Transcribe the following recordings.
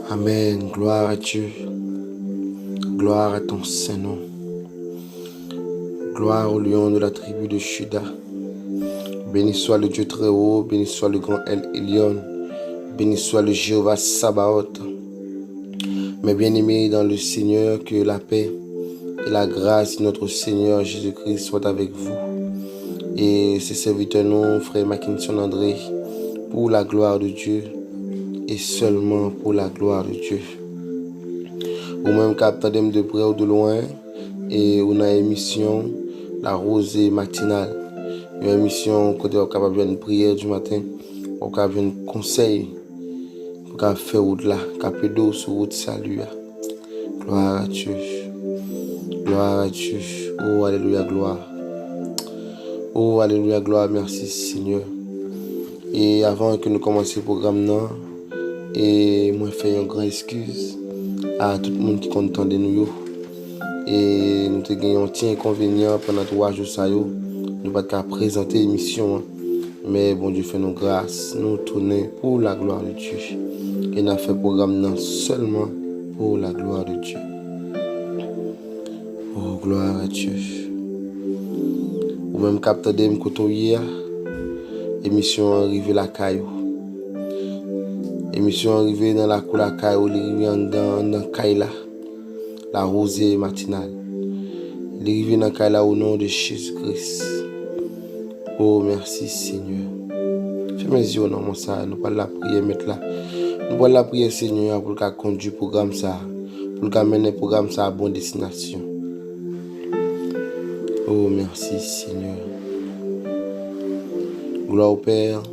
Amen. Gloire à Dieu. Gloire à ton Saint-Nom. Gloire au lion de la tribu de Juda. Béni soit le Dieu très haut, béni soit le grand El Elyon, béni soit le Jéhovah Sabaoth. Mes bien-aimés dans le Seigneur, que la paix et la grâce de notre Seigneur Jésus-Christ soient avec vous. Et ses serviteurs, nous, frère Mackinson André, pour la gloire de Dieu et seulement pour la gloire de Dieu. Ou même qu'attendez de près ou de loin, et on a une émission, la rosée matinale. Une émission côté on capable de prière du matin, on capable de conseil, on capable faire route là, capable d'eau sur route salut. Gloire à Dieu. Gloire à Dieu. Oh alléluia gloire. Oh alléluia gloire, merci Seigneur. Et avant que nous commencions le programme là, et moi fais une grande excuse à tout le monde qui content de nous. Et nous avons un petit inconvénient pendant 3 jours ça yo. Nous ne pouvons pas présenter l'émission. Mais bon Dieu fait nos grâces. Nous tournons pour la gloire de Dieu. Et nous avons fait le programme seulement pour la gloire de Dieu. Oh gloire à Dieu. Ou même capteur de m'koto hier. Émission arrivée la caillou. Émission arrivée dans la cour la caillou. Dans la caille la rosée matinale. Il est arrivé dans la au nom de Jésus-Christ. Oh, merci Seigneur. Fais mes yeux dans mon ça. Nous parlons la prière mettre là. Nous parlons la prière Seigneur pour qu'il conduise le programme ça. Pour qu'il mène le programme ça à bonne destination. Oh, merci Seigneur. Gloire au Père,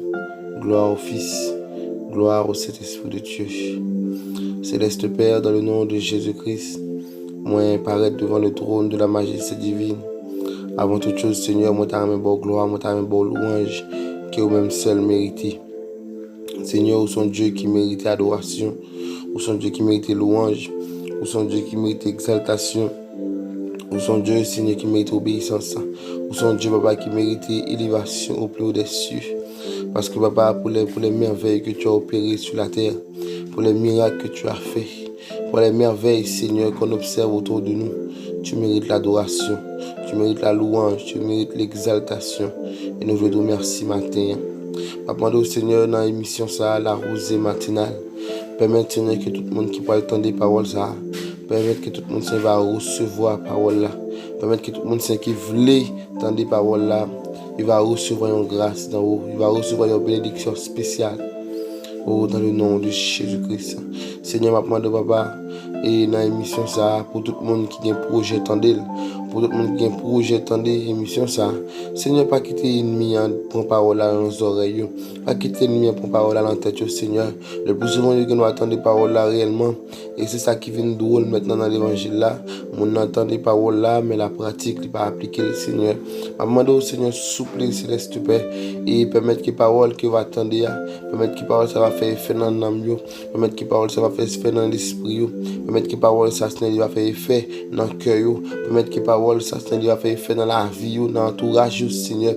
gloire au Fils, gloire au Saint-Esprit de Dieu. Céleste Père, dans le nom de Jésus-Christ, moi paraître devant le trône de la majesté divine. Avant toute chose, Seigneur, moi t'as bon gloire, moi t'as bon louange, qui est au même seul mérité. Seigneur, où sont Dieu qui mérite adoration, où sont Dieu qui mérite louange, où sont Dieu qui mérite exaltation, où sont Dieu, Seigneur, qui mérite obéissance, où sont Dieu, Papa, qui mérite élévation au plus haut des cieux. Parce que, Papa, pour les merveilles que tu as opérées sur la terre, pour les miracles que tu as faits, pour les merveilles, Seigneur, qu'on observe autour de nous, tu mérites l'adoration, tu mérites la louange, tu mérites l'exaltation. Et nous voulons te remercier matin. Papa, au Seigneur, dans l'émission, ça, la rosée matinale, permettre, Seigneur, que tout le monde qui peut entendre des paroles, ça, permettre que tout le monde va recevoir la parole là, permettre que tout le monde qui voulait entendre des paroles là, il va recevoir une grâce d'en haut, il va recevoir une bénédiction spéciale. Oh, dans le nom de Jésus-Christ. Seigneur, ma demande, Papa, et dans l'émission, ça, pour tout le monde qui a un projet, tendez, pour tout le monde qui a un projet, tendez, émission, ça. Seigneur, pas quitter l'ennemi, prend parole dans nos oreilles, pas quitter l'ennemi, prend parole dans la tête, Seigneur. Le plus souvent, nous attendons des paroles là réellement, et c'est ça qui vient de drôle maintenant dans l'évangile là. On entend des paroles là, mais la pratique, il pas appliquer le Seigneur. Ma demande au Seigneur, souple, céleste Père, et permettre que les paroles que vous attendez, permettre que les paroles ça va faire effet dans l'âme, permettre que les paroles ça va faire effet dans l'esprit, permettre que les paroles ça va faire effet dans le cœur, permettre que les paroles ça va faire effet dans la vie, dans l'entourage, Seigneur.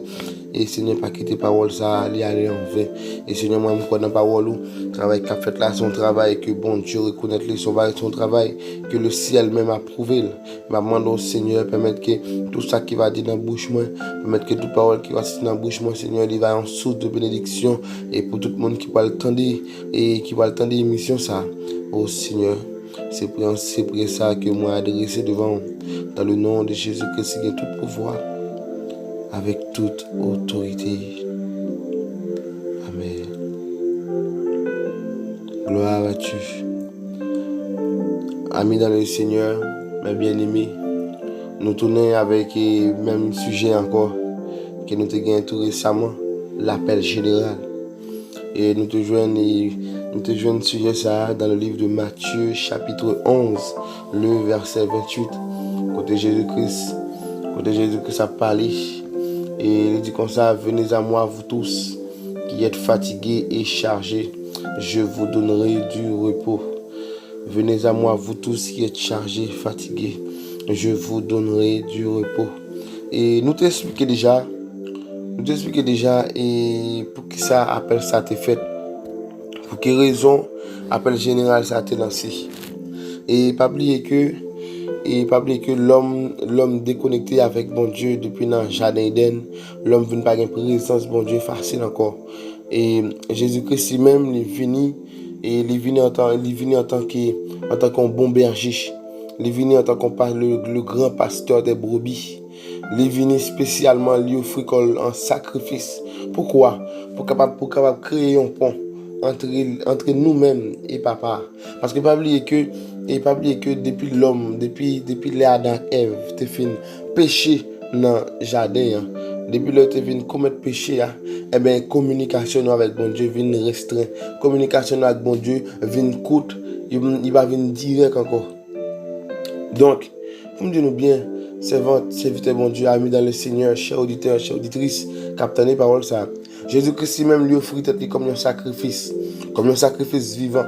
Et Seigneur, pas quitter parole ça, aller en vain. Et Seigneur, moi, je crois dans la parole, travail qu'a fait là, son travail, que bon Dieu reconnaît son travail, que le ciel même a prouvé. Je demande au Seigneur, permettre que tout ça qui va dire dans la bouche, permettre que toute parole qui va sortir dans la bouche, Seigneur, il va en source de bénédiction. Et pour tout le monde qui va le tendre, et qui va le tendre l'émission, ça, oh Seigneur. C'est pour ça que moi adressé devant, dans le nom de Jésus-Christ, qui a tout pouvoir, avec toute autorité. Amen. Gloire à Dieu. Amis dans le Seigneur, mes bien-aimés, nous tournons avec le même sujet encore que nous avons gagné tout récemment, l'appel général. Et nous te jouons sujet ça dans le livre de Matthieu, chapitre 11, le verset 28. Côté Jésus-Christ a parlé. Et il dit comme ça, venez à moi vous tous qui êtes fatigués et chargés, je vous donnerai du repos. Venez à moi vous tous qui êtes chargés, fatigués, je vous donnerai du repos. Et nous t'expliquons déjà Nous t'expliquons déjà et pour qui ça appelle ça t'est fait. Pour quelle raison appel général ça t'est lancé. Et pas oublier que l'homme déconnecté avec bon Dieu depuis dans le jardin Eden, l'homme vient pas une présence bon Dieu facile encore. Et Jésus-Christ lui-même il est venu et il est venu en tant qu'un bon berger. Il est venu en tant qu'on parle le grand pasteur des brebis. Il est venu spécialement lui offrir un sacrifice. Pourquoi? Pour capable créer un pont entre nous-mêmes et papa. Parce que pas oublier que depuis l'homme, depuis les Adam et Ève, t'es fin péché dans le jardin. Depuis là, tu viens commettre péché, eh bien, communication avec bon Dieu vient restreint. Communication avec bon Dieu vient courte. Il va venir direct encore. Donc, pour me dire bien, serviteur bon Dieu, ami dans le Seigneur, cher auditeur, chère auditrice, capteur les paroles ça. Jésus-Christ lui-même lui offrit tête comme un sacrifice vivant.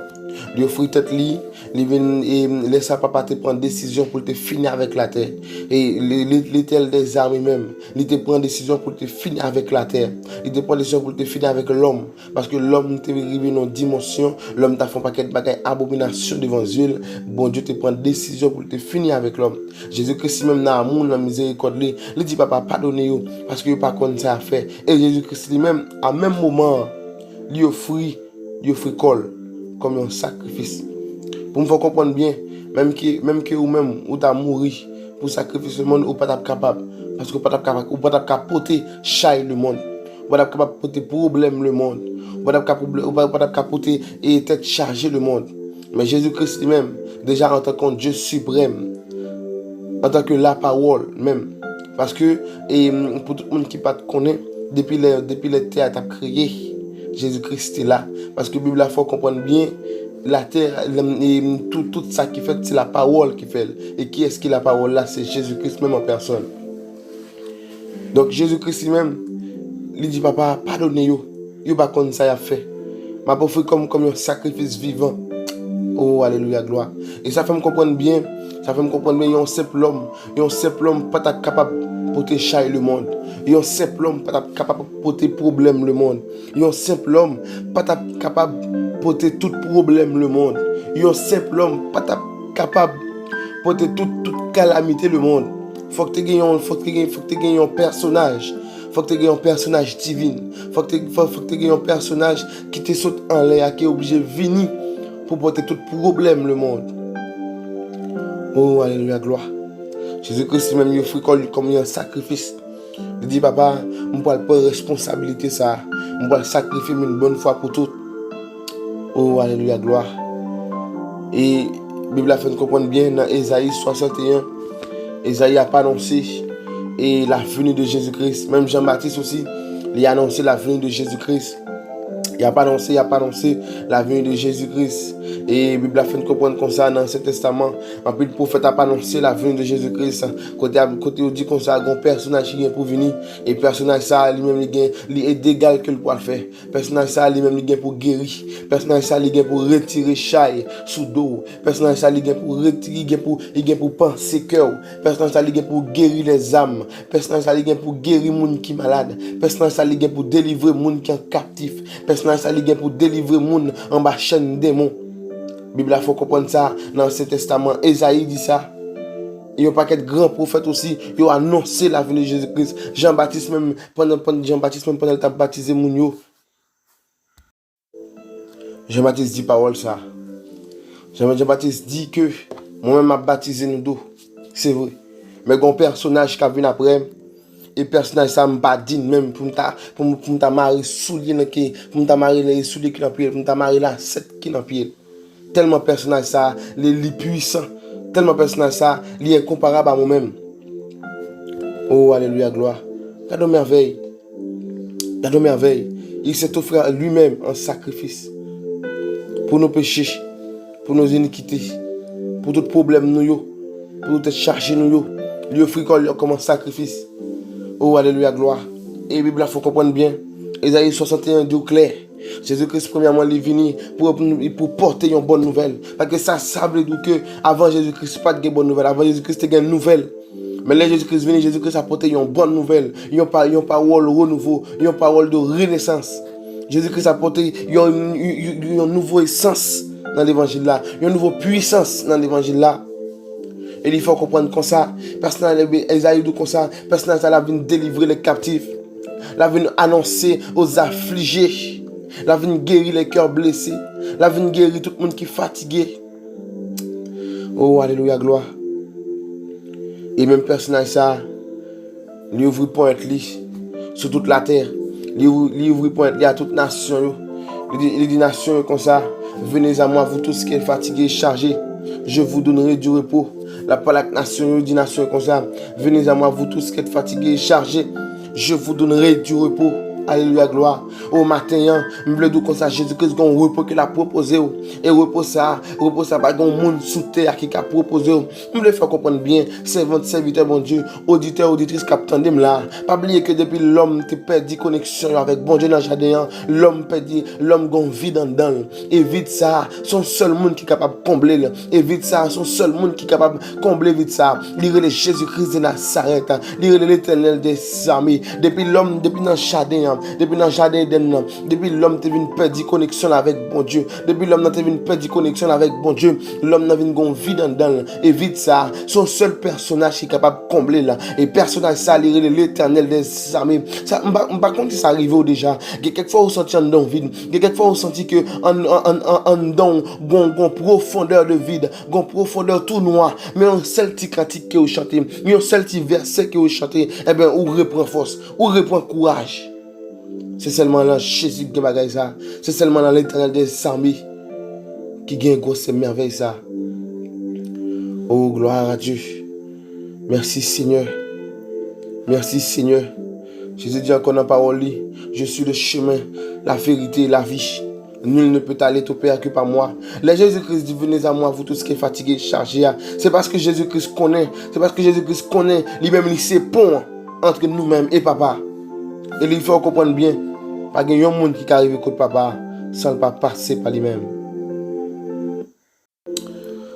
Lui offrit tête lui vient et laisse papa te prendre décision pour te finir avec la terre. Et l'éternel des armes même, il te prend décision pour te finir avec la terre. Il te prend décision pour te finir avec l'homme. Parce que l'homme te arrivé dans une dimension, l'homme t'a fait un paquet de bagailles, abomination devant Dieu. Bon Dieu te prend décision pour te finir avec l'homme. Jésus-Christ même dans l'amour, dans la miséricorde, il dit papa pardonnez-vous parce que pas comme ça à faire. Et Jésus-Christ lui-même, à même moment, lui offrit col comme un sacrifice. Pour me faire comprendre bien, même que ou-même, ou t'as mouru pour sacrifier le monde, ou pas capable. Parce que ou pas capable porter chaille le monde. Ou pas capable porter problème le monde. Ou pas capable porter et tête chargée le monde. Mais Jésus-Christ lui-même, déjà en tant que Dieu suprême, en tant que la parole même. Parce que, et pour tout le monde qui ne connaît, depuis les terres a créé, Jésus-Christ est là. Parce que la Bible, il faut comprendre bien, la terre, tout ça qui fait, c'est la parole qui fait. Et qui est-ce qui est la parole là? C'est Jésus-Christ même en personne. Donc Jésus-Christ lui-même, il dit, papa, pardonnez-vous. Vous pas comme ça a fait. Ma pauvre comme un sacrifice vivant. Oh, alléluia, gloire. Et ça fait me comprendre bien. Ça fait me comprendre bien, il y a un simple homme pas capable de porter chaille le monde. Il y a un simple homme pas capable de porter problème le monde. Il y a un simple homme pas capable de porter tout problème le monde. Il y a un simple homme pas capable de porter toute calamité le monde. Faut que tu aies un personnage. Faut que tu aies un personnage divin. Faut que tu aies un personnage qui te saute en l'air, qui est obligé de venir pour porter tout problème le monde. Oh, alléluia, gloire. Jésus-Christ même il offre comme un sacrifice. Il dit, papa, je ne prends pas de responsabilité ça. Je vais sacrifier une bonne fois pour toutes. Oh, alléluia, gloire. Et la Bible a fait comprendre bien dans Ésaïe 61. Ésaïe a pas annoncé et la venue de Jésus-Christ. Même Jean-Baptiste aussi, il a annoncé la venue de Jésus-Christ. Il n'a pas annoncé la venue de Jésus-Christ. Et la Bible a fait comprendre comme ça dans l'Ancien Testament. En plus, le prophète n'a pas annoncé la venue de Jésus-Christ. Côté on dit comme ça, un personnage qui vient pour venir. Et le personnage ça, lui-même, il est d'égal que le poil fait. Le personnage ça, lui-même, il vient pour guérir. Le personnage ça, il vient pour retirer chaille sous dos. Le personnage ça, il vient pour retirer, il vient pour penser cœur. Le personnage ça, il vient pour guérir les âmes. Le personnage ça, il vient pour guérir les gens qui sont malades. Le personnage ça, il vient pour délivrer les gens qui sont captifs. Le personnage ça, il vient pour délivrer les gens en bas chaîne démon. La Bible, il faut comprendre ça dans l'Ancien Testament. Ésaïe dit ça. Il y a un paquet de grands prophètes aussi. Ils ont annoncé la venue de Jésus-Christ. Jean-Baptiste même, pendant le temps baptisé Mounio. Jean-Baptiste dit parole ça. Jean-Baptiste dit que moi-même m'a baptisé nous deux. C'est vrai. Mais il y a un personnage qui a venu après. Et le personnage ça m'a dit même pour me marier soulier pour me marier les souliers qui dans pied, pour me marier la 7 qui dans pied. Tellement personnage ça, les puissant. Tellement personnage ça, il est incomparable à moi-même. Oh, alléluia, gloire. Regarde merveille. Regarde merveille. Il s'est offert lui-même un sacrifice. Pour nos péchés, pour nos iniquités, pour tout problème nous, pour tout charger nous. Il offrit comme un sacrifice. Oh, alléluia, gloire. Et la Bible, il faut comprendre bien. Ésaïe 61 dit clair. Jésus-Christ, premièrement, il est venu pour porter une bonne nouvelle. Parce que ça veut dire que avant Jésus-Christ, pas de bonne nouvelle. Avant Jésus-Christ, il y a une nouvelle. Mais là, Jésus-Christ venu, Jésus-Christ a porté une bonne nouvelle, une parole renouveau, une parole de renaissance. Jésus-Christ a porté une nouvelle essence dans l'évangile là, une nouvelle puissance dans l'évangile là. Et il faut comprendre comme ça, personnellement, Esaïe dit comme ça, personnellement, ça vient délivrer les captifs, la vient annoncer aux affligés, la vient guérir les cœurs blessés, la vient guérir tout le monde qui est fatigué. Oh, alléluia, gloire. Et même personnage ça, il ouvre pointe sur toute la terre. Il ouvre pointe à toute nation. Il dit nation comme ça, venez à moi vous tous qui êtes fatigués et chargés, je vous donnerai du repos. La parole nation dit nation comme ça, venez à moi vous tous qui êtes fatigués et chargés, je vous donnerai du repos. Alléluia, gloire. Au matin, je veux dire comme ça, Jésus-Christ a un repos qu'il a proposé. Et repos ça, pas de monde sous terre qui a proposé. Je veux faire comprendre bien, servant, serviteur, bon Dieu, auditeur, auditrice, capitaine de là. Pas oublier que depuis l'homme qui perdu connexion avec bon Dieu dans le jardin, l'homme a une vie dans et vite ça, son seul monde qui est capable de combler. Et vite ça, son seul monde qui est capable de combler vite ça. Lire le Jésus-Christ de Nazareth, lire l'Éternel des armées. Depuis l'homme, depuis dans le jardin, depuis dans le jardin d'Eden, depuis l'homme te vient perdre connexion avec bon Dieu, depuis l'homme te vient perdre connexion avec bon Dieu, l'homme n'a vient gon vide dedans et vite ça, son seul personnage qui est capable de combler là, et personnage ça l'Éternel des armées. Ça par contre ça arrive déjà, quelquefois vous sentez dans vide, quelquefois vous sentez que en don gon profondeur de vide, gon profondeur tout noir, mais un seul petit cantique que vous chantez, un seul petit verset que vous chantez, eh bien ou reprend force, ou reprend courage. C'est seulement là Jésus qui bagaille ça. C'est seulement dans l'Éternel des armées qui gagne grosse merveille ça. Oh, gloire à Dieu. Merci Seigneur. Merci Seigneur. Jésus dit encore dans la parole, je suis le chemin, la vérité et la vie. Nul ne peut aller au Père que par moi. Les Jésus-Christ dit, venez à moi, vous tous qui êtes fatigués, chargés. C'est parce que Jésus-Christ connaît. C'est parce que Jésus-Christ connaît. Lui-même, il sait pont entre nous-mêmes et papa. Et il faut comprendre bien. Pas qu'il y a un monde qui arrive contre papa sans ne pas passer par lui-même.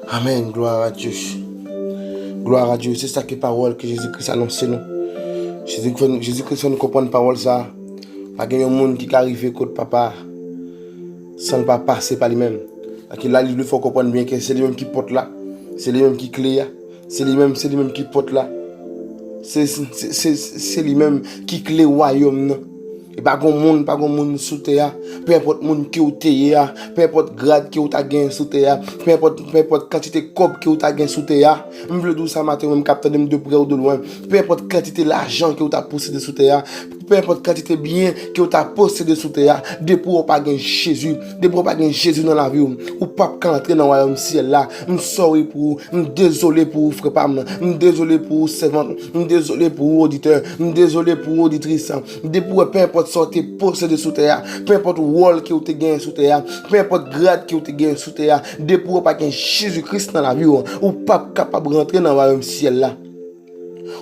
Amen. Gloire à Dieu. Gloire à Dieu. C'est ça que parole que Jésus-Christ annonce nous. Jésus-Christ nous comprend parole ça. Pas qu'il y a un monde qui arrive contre papa sans ne pas passer par lui-même. Là, il faut comprendre bien que c'est lui-même qui porte là. C'est lui-même qui clé là. C'est lui-même qui porte là. C'est lui-même qui clé royaume. Et pas de monde sous terre, peu importe monde qui ou terre, peu importe grade qui ou ta gain sous terre, peu importe quantité cob qui ou ta gain sous terre. Je veux dire ça matin même capteur de près ou de loin, peu importe quantité l'argent qui ou ta possédé sous terre, peu importe quantité bien qui ou ta possédé sous terre, depuis ou pas gain Jésus, depuis ou pas gain Jésus dans la vie ou pas entrer dans le royaume ciel là. Je sorry pour vous, désolé pour vous frère pam, désolé pour vous servant, désolé pour vous auditeur, désolé pour vous auditrice, depuis peu importe sortir possédé sous terre, peu importe wall qui ou te gagne sous terre, peu importe grade qui ou te gagne sous terre, depuis ou pas gain Jésus-Christ dans la vie ou pas capable de rentrer dans le royaume ciel là.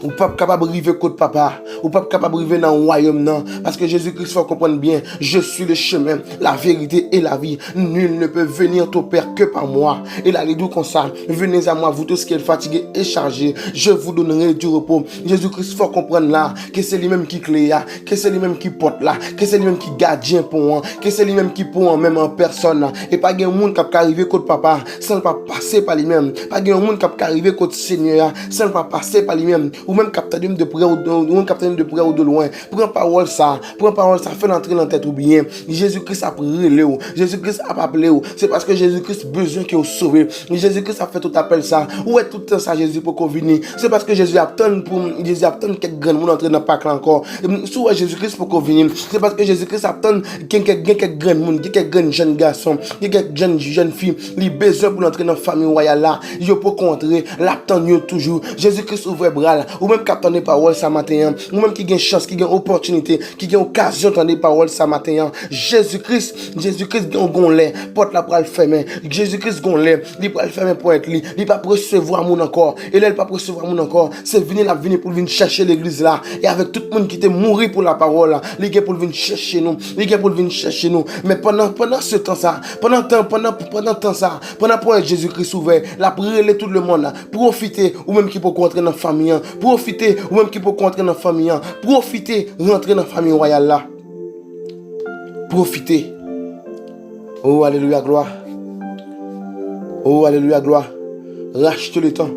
Ou pas capable de arriver côté papa, ou pas capable de arriver dans le royaume non, parce que Jésus-Christ faut comprendre bien, je suis le chemin, la vérité et la vie. Nul ne peut venir au Père que par moi. Et là, il dit comme ça, venez à moi, vous tous qui êtes fatigués et chargés, je vous donnerai du repos. Jésus-Christ faut comprendre là, que c'est lui-même qui clé là, que c'est lui-même qui porte là, que c'est lui-même qui gardien pour moi, que c'est lui-même qui pour même en personne là. Et pas un monde qui peut arriver côté papa, sans ne pas passer par lui-même. Pas un monde qui peut arriver côté Seigneur, sans ne pas passer par lui-même. Ou même capteur de près ou de loin. Prends parole ça, fait entrer dans la tête ou bien. Jésus-Christ a relé ou, Jésus-Christ a appelé ou. C'est parce que Jésus-Christ a besoin qu'il vous sauve. Jésus-Christ a fait tout appel ça. Où est tout le temps ça Jésus pour qu'on vienne? C'est parce que Jésus attend quelques grands monde entrer dans le parc là encore. Soit Jésus-Christ pour qu'on vienne. C'est parce que Jésus-Christ attend quelques grands monde, quelques grands jeunes garçons, quelques jeunes filles, les besoin pour entrer dans la famille royale là. Yo pour contrer, l'attend toujours. Jésus-Christ ouvre bras là. Ou même qui attend des paroles ça matin, ou même qui gagne chance, qui gagne opportunité, qui gagne occasion d'entendre des paroles ça matin. Jésus-Christ gon lait, porte la pour le fermer. Jésus-Christ gon lait, il pour le fermer pour être li, il pas recevoir mon encore. Et là il pas recevoir mon encore, c'est venir pour venir chercher l'église là et avec tout le monde qui était mourir pour la parole là, il est pour venir chercher nous, Mais pendant ce temps ça, pendant pour Jésus-Christ ouvert, la prière tout le monde là, profiter ou même qui peut rentrer dans la famille, Profitez, ou même qui peut rentrer dans la famille. Profitez, rentrer dans la famille royale là. Profitez. Oh, alléluia, gloire. Oh, alléluia, gloire. Rachetez le temps,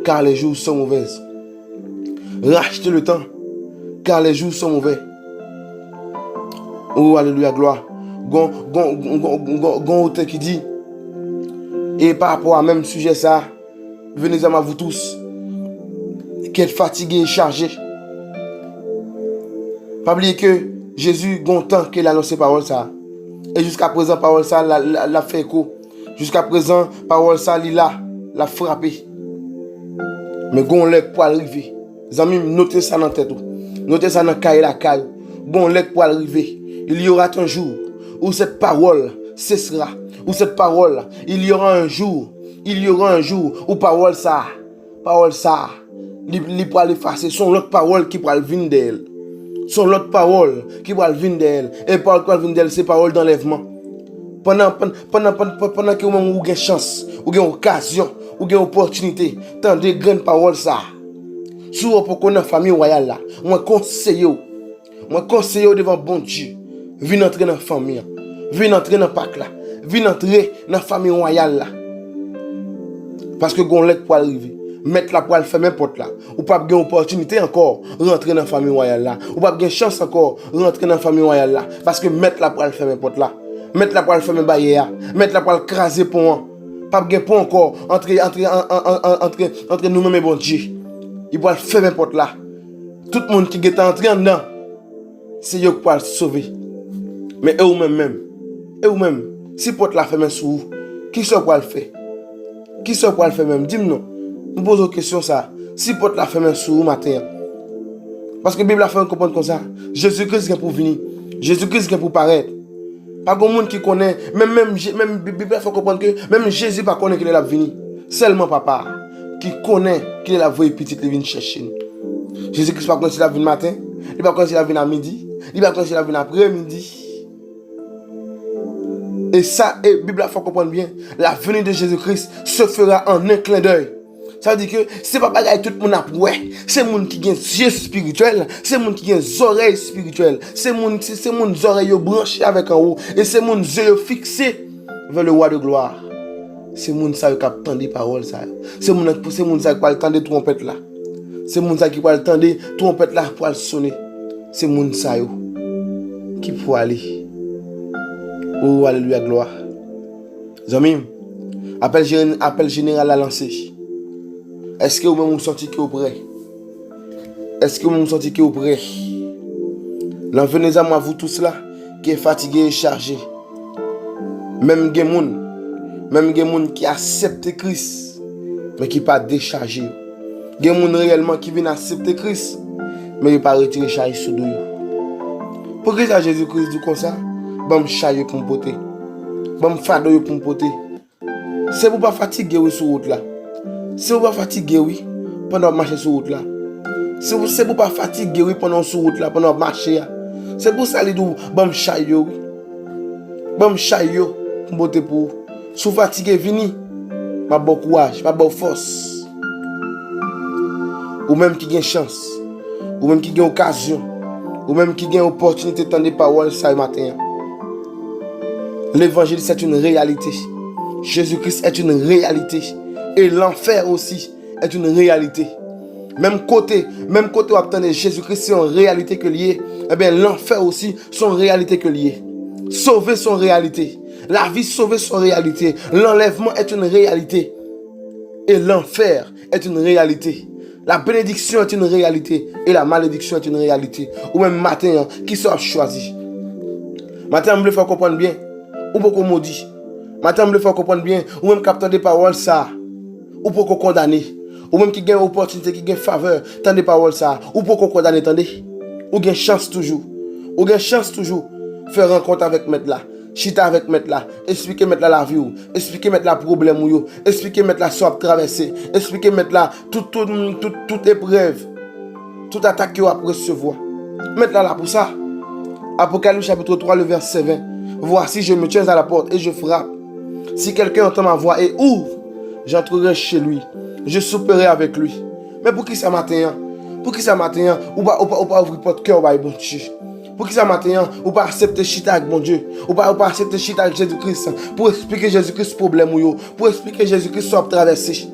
car les jours sont mauvais. Rachetez le temps, car les jours sont mauvais. Oh, alléluia, gloire. Gon auteur qui dit, et par rapport à même sujet ça, venez à moi vous tous, qui êtes fatigués et chargés. Pas oublier que Jésus, gon temps qu'il a annoncé parole ça. Et jusqu'à présent, parole ça l'a fait écho. Jusqu'à présent, parole ça, l'a frappé. Mais gon lèk pour arriver. Zami, notez ça dans la tête. Notez ça dans la caille. Gon lèk pour arriver. Il y aura un jour où cette parole cessera. Où cette parole, il y aura un jour où parole ça, il pourra l'effacer. Son l'autre parole qui pourra le venir d'elle. Son l'autre parole qui pourra le venir d'elle. Et parole qui pourra le venir d'elle, c'est parole d'enlèvement. Pendant que vous avez une chance, vous avez une occasion, vous avez une opportunité, tant de grandes paroles ça. Si vous avez une famille royale là, moi conseille devant bon Dieu, venez entrer dans la famille, venez entrer dans le Pâques là, venez entrer dans la famille royale là. Parce que vous avez pour arriver. Mettre la poêle fermer porte là. Ou pas avoir une opportunité encore rentrer dans la famille royale là. Ou pas avoir une chance encore rentrer dans la famille royale là. Parce que mettre la poêle fermer porte là. Mettre la poêle fermer barrière. Mettre la poêle craser pont. Pas avoir pont encore entre nous-mêmes et bon Dieu. Il va fermer porte là. Tout le monde qui est entré en dedans, c'est eux qui va le sauver. Mais eux-mêmes, si porte la ferme sous vous, qui sont pour le faire? Qui sont pour le faire même? Dis-moi non. Je pose une question ça. Si porte la ferme sous vous matin. Parce que la Bible a fait comprendre comme ça. Jésus-Christ est pour venir. Jésus-Christ est pour paraître. Pas de monde qui connaît. Même la Bible a fait comprendre que même Jésus ne connaît qu'il est là venir. Seulement papa qui connaît qu'il est la vraie petite qui vient chercher nous. Jésus-Christ ne connaît pas qu'il est venu matin. Il ne connaît pas qu'il est venu à midi. Il ne connaît pas qu'il est venu après-midi. Et ça, la Bible a fait comprendre bien. La venue de Jésus-Christ se fera en un clin d'œil. Ça veut dire que c'est pas pareil tout le monde a ouais, c'est monde qui a des yeux spirituels, c'est monde qui a des oreilles spirituelles, c'est monde oreilles branchées avec en haut et c'est monde yeux fixés vers le roi de gloire. C'est monde ça qui attend des paroles ça. C'est monde ça qui attend des trompettes là. C'est monde ça qui attend des trompettes là pour sonner. C'est monde ça qui pour aller. Oh alléluia gloire. Amis, appel général à lancer. Est-ce que vous-même vous sentez que vous prêt? Est-ce que vous vous sentez que vous prêt? Venez à moi, vous tous là, qui est fatigué et chargé. Même des gens qui acceptent Christ, mais qui pas déchargé. Des gens réellement qui viennent accepter Christ, mais qui pas retirer charge sous nous. Pour que ça Jésus-Christ dit comme ça? Bon charge pour me porter. Bon fardeau pour me porter. C'est pour pas fatiguer sur route là. Si vous ne pas fatigué, oui, pendant marcher sur route là. Si vous ne pas fatigué, oui, pendant sur route là, pendant marcher. C'est pour ça que vous bon chayo, oui. Bon chayo, pour vous pour. Si vous fatigué, venez. Pas bon courage, pas bonne force. Ou même qui a chance, ou même qui a occasion, ou même qui a opportunité de tendre des paroles ça matin. L'évangile, c'est une réalité. Jésus-Christ est une réalité. Et l'enfer aussi est une réalité. Même côté où attendez Jésus-Christ, c'est une réalité que lié. Eh bien, l'enfer aussi, c'est une réalité que lié. Sauver son réalité. La vie sauvée son réalité. L'enlèvement est une réalité. Et l'enfer est une réalité. La bénédiction est une réalité. Et la malédiction est une réalité. Ou même matin, qui soit choisi. Matin, je veux faire comprendre bien. Ou beaucoup maudit. Matin, je veux faire comprendre bien. Ou même capter des paroles ça. Ou pour qu'on condamne, ou même qui gagne opportunité, qui gagne faveur, tant des paroles ça, ou pour qu'on condamne, attendez, ou gagne chance toujours, faire rencontre avec maître là, chita avec maître là, expliquer maître là la vie, expliquer maître là problème ou expliquer maître là soit traverser, expliquer maître là toute épreuve, toute attaque qu'il va recevoir. Maître là pour ça. Apocalypse chapitre 3 le verset 20. Voici je me tiens à la porte et je frappe. Si quelqu'un entend ma voix et ouvre, j'entrerai chez lui. Je souperai avec lui. Mais pour qui ça matin? Pour qui ça matin, ou pas ouvrir votre cœur, bon Dieu. Pour qui ça matin, ou pas accepter chita avec bon Dieu. Ou pas accepter chita avec Jésus-Christ. Pour expliquer Jésus-Christ problème ou yo. Pour expliquer Jésus-Christ soit traversé.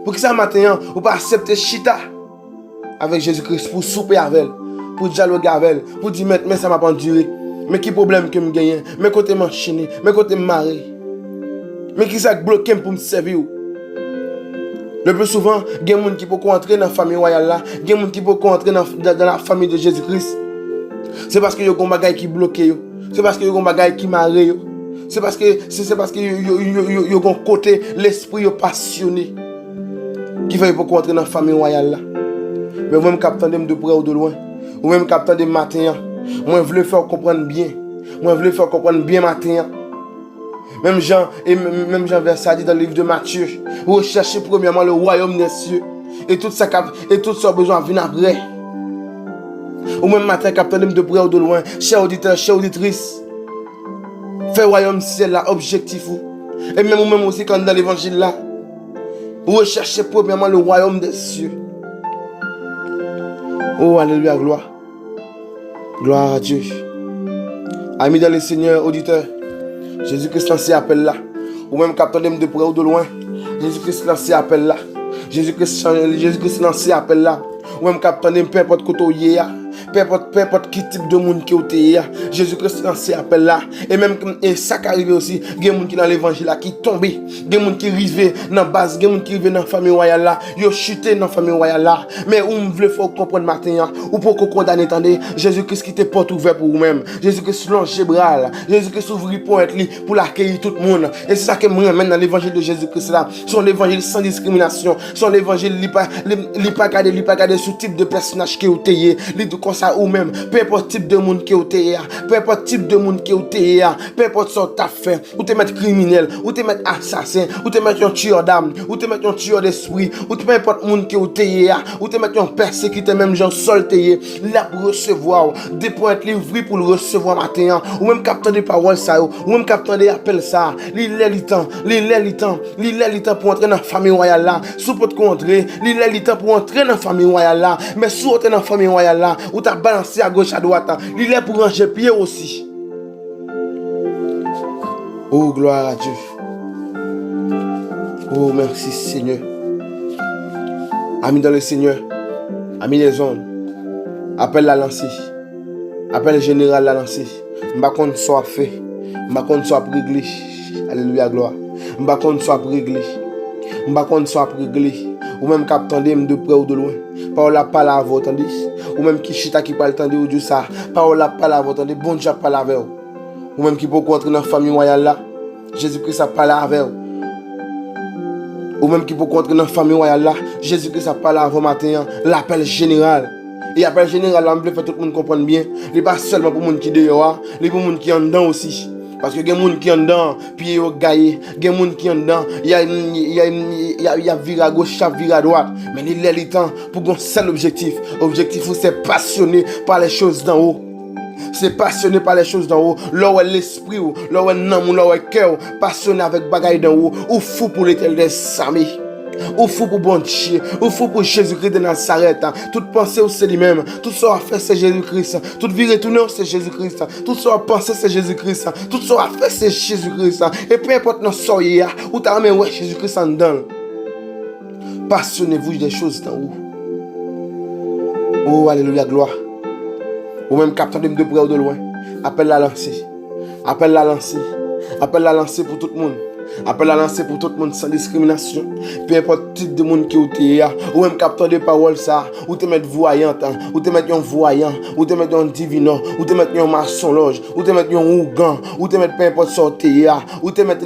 Pour qui ça matin, ou pas accepter chita avec Jésus-Christ pour souper avec elle. Pour dialoguer avec elle. Pour dire, mais ça m'a pas enduré. Mais qui problème que me gagne? Mais côté m'enchaîner. Mais côté me marier. Mais qui ça bloqué pour me servir? Le plus souvent, il y a des gens qui peuvent entrer dans la famille royale là, il y a des gens qui peuvent entrer dans la famille de Jésus-Christ. C'est parce que y a des bagages qui bloquent, c'est parce que y a des bagages qui marrent, c'est parce que y a un côté l'esprit passionné qui fait pour entrer dans la famille royale là. Mais vous-même captant de près ou de loin, ou même captant de matin, moi je veux faire comprendre bien, moi je veux faire comprendre bien matin. Même Jean verset dit dans le livre de Matthieu, recherchez premièrement le royaume des cieux et tout ça besoin vient après. Ou même matin capteur de près ou de loin, chers auditeurs, chères auditrices, faire royaume ciel là objectif ou. Et même ou même aussi quand dans l'évangile là, recherchez premièrement le royaume des cieux. Oh alléluia, gloire. Gloire à Dieu. Amis dans le Seigneur, auditeurs, Jésus-Christ lancé appel là. Ou même capteur de près ou de loin. Jésus-Christ lancé appel là. Jésus-Christ lancé appel là. Ou même capteur de peu importe côté où il y a. Peu importe qui type de monde qui est Jésus-Christ lancé appel là. Et même ça qui arrive aussi. Il y a des gens qui dans l'évangile là qui tombent. Il y a des gens qui arrivent dans la base. Il y a des gens qui arrivent dans la famille royale là. Ils ont chuté dans la famille royale là. Mais on veut faire comprendre matin. Ou pour qu'on condamne, attendez. Jésus-Christ qui te porte ouvert pour vous-même. Jésus-Christ longe les bras. Jésus-Christ ouvre pour être li pour l'accueillir tout le monde. Et c'est ça que moi ramène dans l'évangile de Jésus-Christ là. Son l'évangile sans discrimination. Son l'évangile li pas garder sous type de personnage qui est lié. Comme ça ou même, peu importe type de monde qui est peu importe type de monde qui est peu importe ce que tu as fait, ou te mettre criminel, ou te mettre assassin, ou te mettre un tueur d'âme, ou te mettre un tueur d'esprit, ou peu importe monde qui est ou te mettre un persécuteur, même gens solté, là pour recevoir, des points livrés pour le recevoir matin, ou même capteur de paroles ça, ou même capteur de appels ça, les temps pour entrer dans la famille royale là, sous pour te contrer, les temps pour entrer dans la famille royale là, mais sous entrer dans la famille royale là, ou t'as balancé à gauche à droite, il est pour ranger pied aussi. Oh gloire à Dieu. Oh merci Seigneur. Amis dans le Seigneur, amis les hommes, appel la lancer, appel général la lancer. M'a compte soit fait, m'a compte soit réglé. Alléluia gloire. M'a compte soit réglé, m'a compte soit réglé. Ou même cap tendez de près ou de loin. Parole la parole à vous entendez. Ou même qui chita qui parle tendez ou Dieu ça. Parole la parole à vous entendez. Bon Dieu parle avec vous. Ou même qui peut rentrer dans la famille royale là. Jésus-Christ a parlé avec vous. Ou même qui peut rentrer dans la famille royale là. Jésus-Christ a parlé avec vous matin. L'appel général. Et l'appel général là, on veut faire tout le monde comprendre bien. Il n'est pas seulement pour les gens qui dehors, il est pour les gens qui en dedans aussi. Parce que il y a des gens qui sont dedans, puis ils ont gaillé. Il y a des gens qui sont dedans, il y a viré à gauche, viré à droite. Mais il est le temps pour un seul objectif. L'objectif, c'est passionné par les choses d'en haut. C'est passionné par les choses d'en haut. Là où est l'esprit, là où est l'âme, là où est le cœur. Passionné avec bagaille d'en haut. Ou fou pour l'éternel des armées. Ou fou pour bon Dieu, ou fou pour Jésus-Christ de Nazareth. Toute pensée c'est lui-même, tout ce qu'on fait c'est Jésus-Christ. Toute vie retournée c'est Jésus-Christ. Tout ce qu'on pense c'est Jésus-Christ. Tout ce qu'on fait c'est Jésus-Christ. Et peu importe nos soyez, ou t'as même ouais Jésus-Christ en dedans. Passionnez-vous des choses d'en haut. Oh alléluia gloire. Ou même capteur de près ou de loin. Appelle la lancer. Appelle la lancer. Appelle la lancer pour tout le monde. Appel à lancer pour tout le monde sans discrimination. Peu importe type de monde qui est ou même capteur de parole ça, ou te mettre voyante, ou te mettre un voyant, ou te mettre un divinant, ou te mettre un maçon loge, ou te mettre un ougan, ou te mettre peu importe sortie, ou te mettre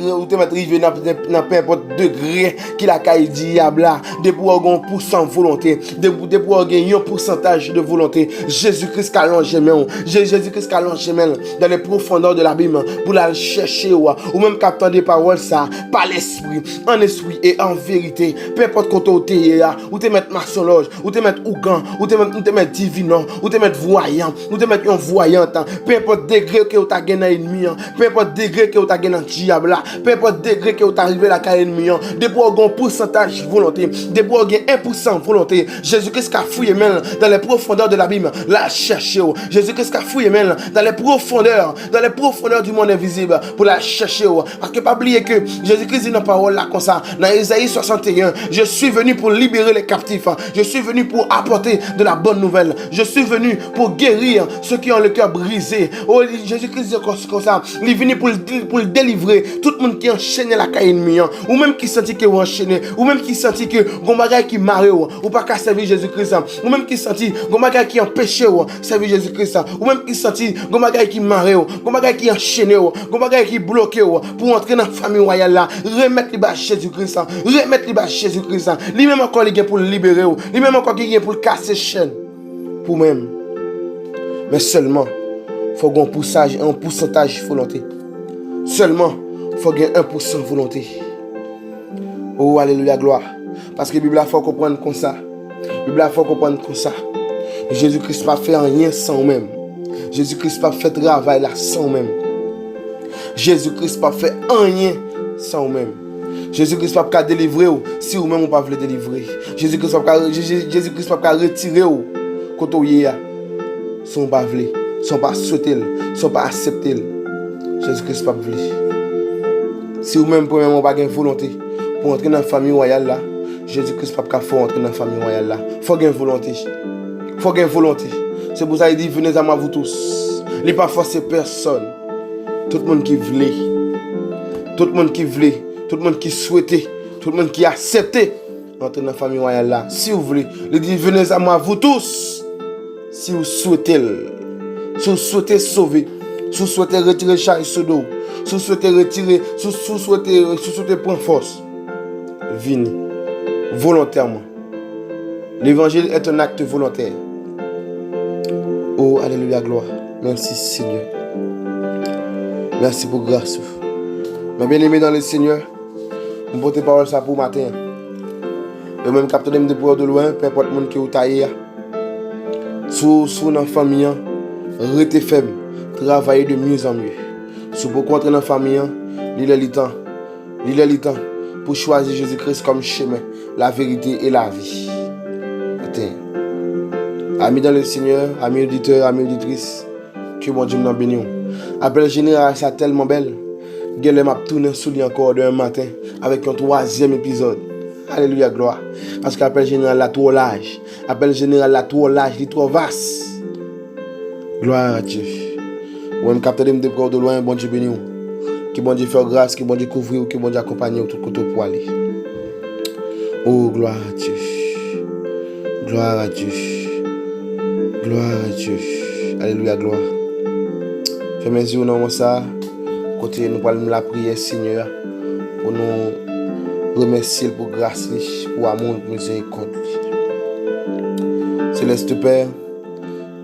rivé dans peu importe degré qu'il a caillé diable là, de pouvoir gagner % volonté, de pouvoir gagner un pourcentage de volonté. Jésus-Christ a allongé main, Jésus-Christ a allongé main dans les profondeurs de l'abîme pour la chercher ou même capteur de parole ça. ça, par l'esprit, en esprit et en vérité. Peu importe quand tu es ou te mettre maçonloge, ou te mettre ougan, ou te mettre divinon, ou te mettre voyant, ou te mettre un voyante. Peu importe degré que tu as gagné un ennemi, peu importe degré que tu as gagné un diable, peu importe degré que tu as arrivé à la ennemi, depuis un pourcentage volonté, depuis un 1% volonté, Jésus-Christ a fouillé même dans les profondeurs de l'abîme, la chercher. Jésus-Christ a fouillé même dans les profondeurs du monde invisible pour la chercher. Parce que pas oublier que Jésus-Christ dit dans la parole là comme ça, dans Isaïe 61, je suis venu pour libérer les captifs, je suis venu pour apporter de la bonne nouvelle, je suis venu pour guérir ceux qui ont le cœur brisé. Oh, Jésus-Christ dit comme ça, il est venu pour délivrer tout le monde qui enchaîné la caille ennemi, ou même qui sentit que vous enchaîné, ou même qui sentit que vous bagay qui marre ou pas qu'à servir Jésus-Christ, ou même qui sentit vous bagay qui empêché servir Jésus-Christ, ou même qui sentit vous bagay qui marre, vous bagay qui enchaîné, vous bagay qui bloqué pour entrer dans la famille royale là, remettre les bas Jésus-Christ, remettre les bas Jésus-Christ, lui-même encore il pour le libérer, lui-même encore il pour le casser chaîne pour même. Mais seulement faut un pourcentage volonté. Seulement faut gagner 1% volonté. Oh, alléluia, gloire. Parce que la Bible a faut comprendre comme ça. La Bible a faut comprendre comme ça. Jésus-Christ n'a pas fait rien sans même. Jésus-Christ n'a pas fait travail là sans même. Jésus-Christ n'a pas fait rien sans même. Jésus-Christ n'a pas délivrer si vous même pas voulez délivrer. Jésus-Christ n'a pas retirer quand vous y sont pas voulez, sont pas souhaiter, sont pas accepter. Jésus-Christ n'a pas voulu. Si vous même premièrement pas une volonté pour entrer dans la famille royale là, Jésus-Christ n'a pas fait entrer dans la famille royale là. Faut une volonté. Faut une volonté. C'est pour ça qu'il dit venez à moi vous tous. Il n'est pas forcé personne. Tout le monde qui voulait, tout le monde qui voulait, tout le monde qui souhaitait, tout le monde qui acceptait entrer dans la famille royale là. Si vous voulez, il dit venez à moi vous tous. Si vous souhaitez sauver, si vous souhaitez retirer chaque sodo, si vous souhaitez retirer, si vous souhaitez prendre force, venez volontairement. L'évangile est un acte volontaire. Oh, alléluia, gloire. Merci Seigneur. Merci pour grâce. Mes bien-aimés dans le Seigneur, je porte parole ça pour matin. Et même capteur de pour de loin, peu importe le monde qui est taillé. Sous dans la famille, restez faible, travaillez de mieux en mieux. Si vous pouvez entrer dans la famille, il est le temps pour choisir Jésus-Christ comme chemin, la vérité et la vie. Amis dans le Seigneur, amis auditeurs, amis auditrices, que mon Dieu nous bénisse. Appel général, c'est tellement belle. Je m'a tourné sous lui encore d'un matin avec un 3e épisode. Alléluia, gloire. Parce qu'appel général, la trop large. Appel général, la trop large, il est trop vaste. Gloire à Dieu. Ou même capter de près de loin, bon Dieu béni. Que bon Dieu fait grâce, que bon Dieu couvre, que bon Dieu accompagne tout côté pour aller. Oh, gloire à Dieu. Gloire à Dieu. Gloire à Dieu. Alléluia, gloire. Fais mes yeux dans ça. Côté nous parlons de la prière, Seigneur, pour nous remercier pour grâce, pour amour, pour miséricorde. Céleste Père,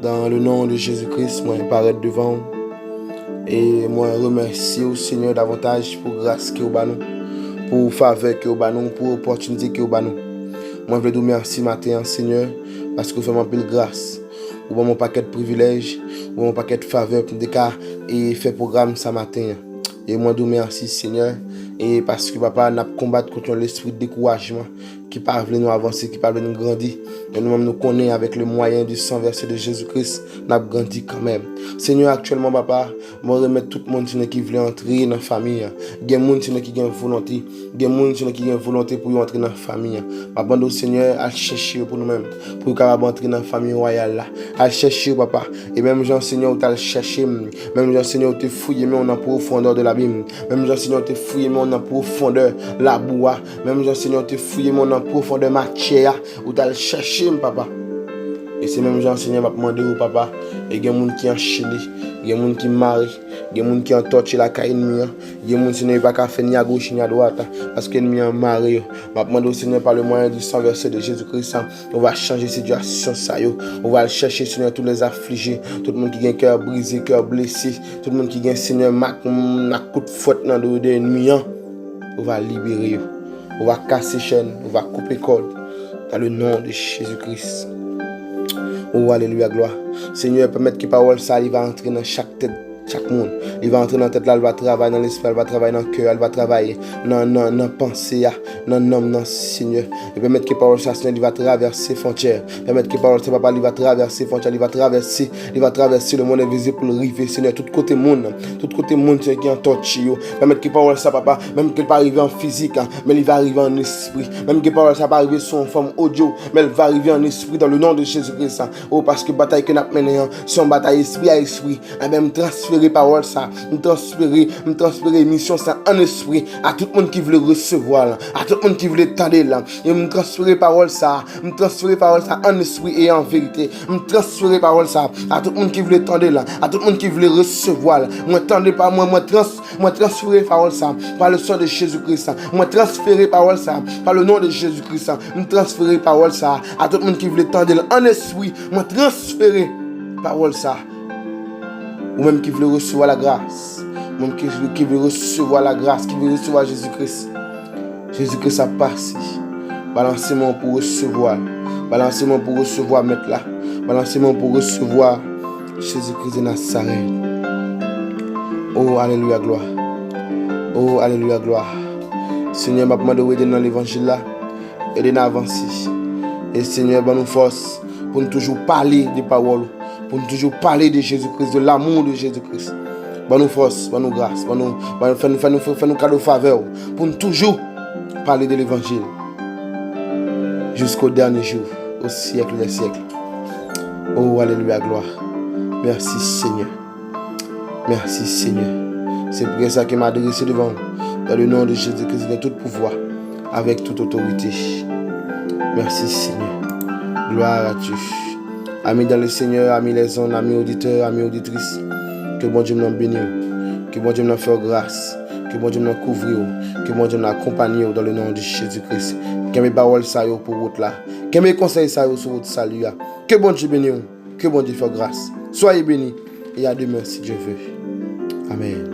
dans le nom de Jésus-Christ, moi paraître devant et moi remercier au Seigneur davantage pour grâce que vous avez, pour faveur que vous avez, pour opportunité que vous avez. Moi je veux vous remercier matin, Seigneur, parce que vous faites mon grâce. Vous avez mon paquet de privilèges, vous avez mon paquet de faveurs pour des cas et faire programme ce matin. Et moi, je vous remercie, Seigneur, et parce que papa, nous combattre contre l'esprit de découragement qui parle nous avancer, qui parle nous grandir. Et nous-mêmes nous connaissons avec le moyen du sang versé de Jésus-Christ, nous avons grandi quand même. Seigneur, actuellement, papa, je remettre tout le monde qui veut entrer dans la famille. Il y a des gens qui ont volonté. Il y a des gens qui ont volonté pour entrer dans la famille. Papa, nous, Seigneur, à chercher pour nous-mêmes, pour qu'on entrer dans la famille royale. À chercher, papa. Et même, Jean, Seigneur, tu as cherché. Même, Jean, Seigneur, tu as fouillé, mais on a profondeur de l'abîme. Même, Jean, Seigneur, tu as fouillé, mais on a profondeur la bois. Même, Jean, Seigneur, tu as fouillé, mais on a profondeur matière. Ou tu as cherché, papa. Et c'est même Jean Seigneur m'a demandé au papa. Et il y a des gens qui ont enchaîné, il y a des gens qui marient, il y a des gens qui ont torché la caille ennemi, il y a des gens qui n'ont pas fait ni à gauche ni à droite parce que l'ennemi est marié. M'a demandé au Seigneur par le moyen du sang versé de Jésus-Christ, on va changer situation ça yo. On va chercher Seigneur tous les affligés, tout le monde qui a un cœur brisé, cœur blessé, tout le monde qui a Seigneur un coup de faute dans le l'ennemi. on va libérer, on va casser chaîne, on va couper corde. Dans le nom de Jésus-Christ. Oh, alléluia, gloire. Seigneur, permettre que parole ça, il va entrer dans chaque tête, chaque monde. Il va entrer dans la tête là, il va travailler dans l'esprit, il va travailler dans le cœur, il va travailler dans la pensée, dans l'homme, dans le Seigneur. Et permettre que parole ça, Seigneur, il va traverser les frontières. Permettre que parole ça, papa, il va traverser les frontières, il va traverser le monde invisible pour le river, Seigneur. Tout côté monde, Seigneur, qui est en torture. Permettre que parole ça, papa, même qu'il va arriver en physique, mais il va arriver en esprit. Même que parole ça va arriver sous une forme audio, mais elle va arriver en esprit dans le nom de Jésus-Christ. Oh, parce que bataille que nous menons, c'est une bataille esprit à esprit. Et même transférer parole ça, me transférer mission ça en esprit à tout le monde qui veut le recevoir là, à tout le monde qui veut l'étendre là. Et me transférer parole ça en esprit et en vérité. Me transférer parole ça à tout le monde qui veut l'étendre là, à tout le monde qui veut le recevoir là. Moi tendez pas moi transférer parole ça par le sang de Jésus-Christ. Moi transférer parole ça par le nom de Jésus-Christ. Me transférer parole ça à tout le monde qui veut l'étendre là en esprit. Moi transférer parole ça ou même qui veut recevoir la grâce, même qui veut recevoir la grâce, qui veut recevoir Jésus-Christ. Jésus-Christ a passé. Balancez-moi pour recevoir. Balancez-moi pour recevoir mettre là. Balancez-moi pour recevoir Jésus-Christ de Nazareth. Oh, alléluia, gloire. Oh, alléluia, gloire. Seigneur, m'a demandé d'aider dans l'évangile là. Aider à avancer. Et Seigneur, bonne force pour nous toujours parler des paroles. Pour nous toujours parler de Jésus-Christ, de l'amour de Jésus-Christ. Bonne force, bonne grâce, fais-nous cadeau faveur. Pour nous toujours parler de l'évangile. Jusqu'au dernier jour, au siècle des siècles. Oh, alléluia, gloire. Merci Seigneur. Merci Seigneur. C'est pour ça qu'il m'a adressé devant vous. Dans le nom de Jésus-Christ, de tout pouvoir, avec toute autorité. Merci Seigneur. Gloire à Dieu. Amis dans le Seigneur, amis les hommes, amis auditeurs, amis auditrices, que bon Dieu nous bénisse, que bon Dieu nous fasse grâce, que bon Dieu nous couvre, que bon Dieu nous accompagne dans le nom de Jésus-Christ. Que mes paroles ça pour votre là, que mes conseils ça sur votre salut. Que bon Dieu bénisse, que bon Dieu fasse grâce. Soyez bénis et à demain si Dieu veut. Amen.